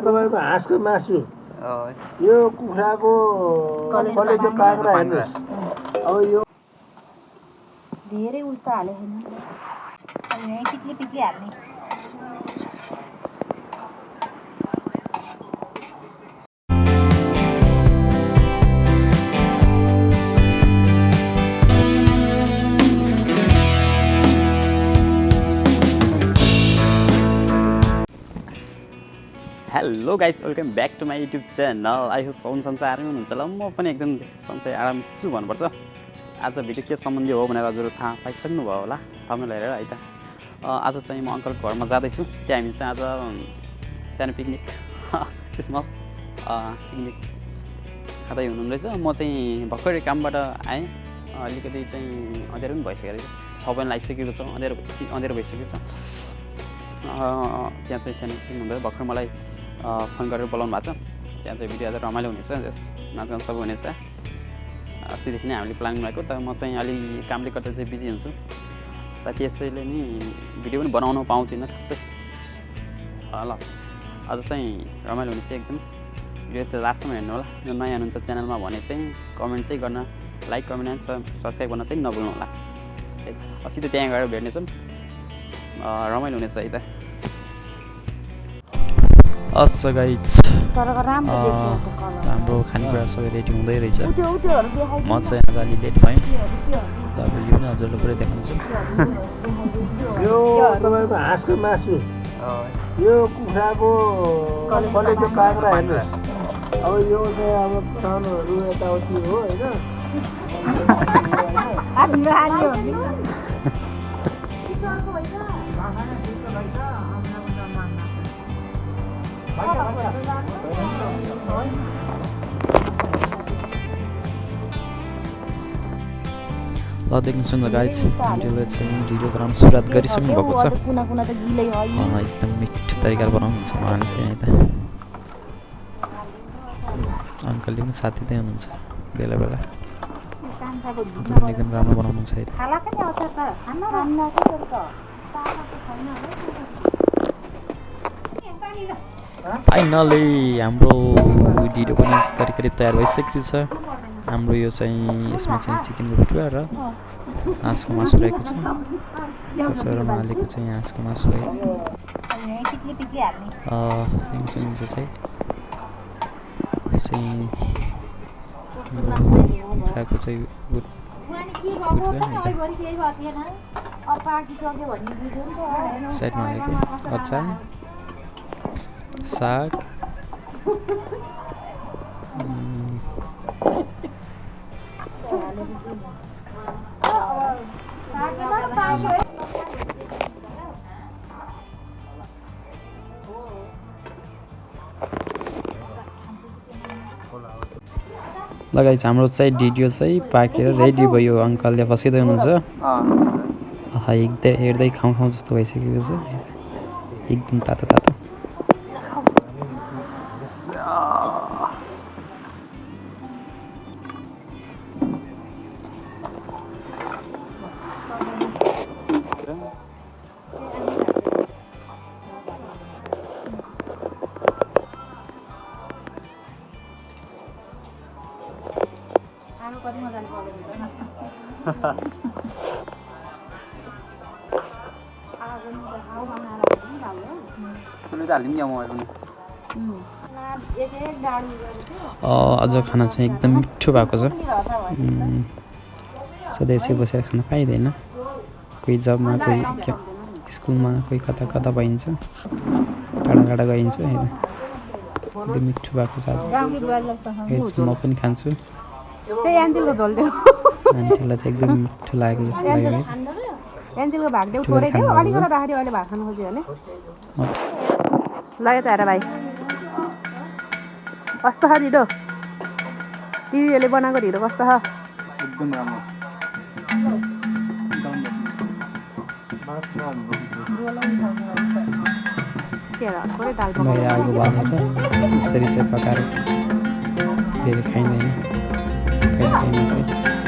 तपाईको हाँसको मासु यो कुखुराको कलेजो काँक्रा हेर्नुहोस् अब यो धेरै उस्तो हाले हैन अब यहाँ पिक्ली पिक्ली हाल्ने hello guys welcome back to my YouTube channel I hope सबै सन्चै आरामै हुनुहुन्छ होला म पनि एकदम सन्चै आराम छु भन्नुपर्छ आज भिडियो के सम्बन्धी हो भनेर हजुरहरू थाहा पाइसक्नु भयो होला थम्बनेल हेरेर है त आज चाहिँ म अङ्कलको घरमा जाँदैछु त्यहाँ हामी चाहिँ आज सानो पिकनिक स्मल पिकनिक खाँदै हुनुहुँदैछ म चाहिँ भर्खरै कामबाट आएँ अलिकति चाहिँ अँध्यारो पनि भइसक्यो रहेछ 6 पनि लागिसकेको छ अँध्यारो भइसकेको छ त्यहाँ चाहिँ सानो पिकनिक हुँदैछ भर्खर मलाई फोन गरेर बोलाउनु भएको छ त्यहाँ चाहिँ भिडियो आज रमाइलो हुनेछ नाचगान सबै हुनेछ अस्तिदेखि नै हामीले प्लान बनाएको तर म चाहिँ अलि कामले गर्दा चाहिँ बिजी हुन्छु साथी यसैले नि भिडियो पनि बनाउन पाउँदिनँ खासै ल आज चाहिँ रमाइलो हुनेछ एकदम भिडियो चाहिँ लास्टसम्म हेर्नु होला यो नयाँ हुनुहुन्छ च्यानलमा भने चाहिँ कमेन्ट चाहिँ गर्न लाइक कमेन्ट एन्ड सब्सक्राइब गर्न चाहिँ नभुल्नु होला अस्ति त त्यहाँ गएर भेट्नेछौँ रमाइलो हुनेछ है त अच्छा गाइज हाम्रो खानेकुरा सबै रेडी हुँदै रहेछ म चाहिँ आज अलि लेट भएँ तपाईँ यो पनि हजुरलाई पुरै देखाउँछु यो तपाईको हाँसको मासु यो कुखुराको कलेजो काँक्रा हेर्नुहोस् अब यो चाहिँ अब सानोहरू यताउति हो होइन ल देख्नुहुन्छ नि गाइज भिडियोलाई चाहिँ ढिलो गराउन सुरुवात गरिसक्नु भएको छ एकदम मिठो तरिकाले बनाउनुहुन्छ उहाँले चाहिँ है त अङ्कलले पनि साथी त्यही हुनुहुन्छ बेला बेला एकदम राम्रो बनाउनुहुन्छ है फाइनली हाम्रो ढिलो पनि करिब करिब तयार भइसकेको छ हाम्रो यो चाहिँ यसमा चाहिँ चिकनको भुटुवा र हाँसको मासु रहेको छ कचौरामा हालेको चाहिँ हाँसको मासु है हुन्छ चाहिँ कुखुराको चाहिँ साइडमा हालेको अचार साग लगाइछ हाम्रो चाहिँ भिडियो चाहिँ पाकेर रेडी भयो अङ्कलले बसिँदै हुनुहुन्छ हेर्दै खाउँ खाउँ जस्तो भइसकेको छ एकदम तातो तातो आज खाना चाहिँ एकदम मिठो भएको छ सधैँ यसै बसेर खान पाइँदैन कोही जबमा कोही स्कुलमा कोही कता कता भइन्छ टाढा टाढा गइन्छ होइन एकदम मिठो भएको छ आज म पनि खान्छु आन्टीलाई चाहिँ एकदम मिठो लागेको जस्तो लाग्यो है ल त हेर भाइ कस्तो छ ढिँडो दिदीहरूले बनाएको ढिँडो कस्तो छ एकदम राम्रो बाहिर आगो बालेर यसरी चाहिँ पकाएर धेरै खाइँदैन कहिले काहीँ मात्रै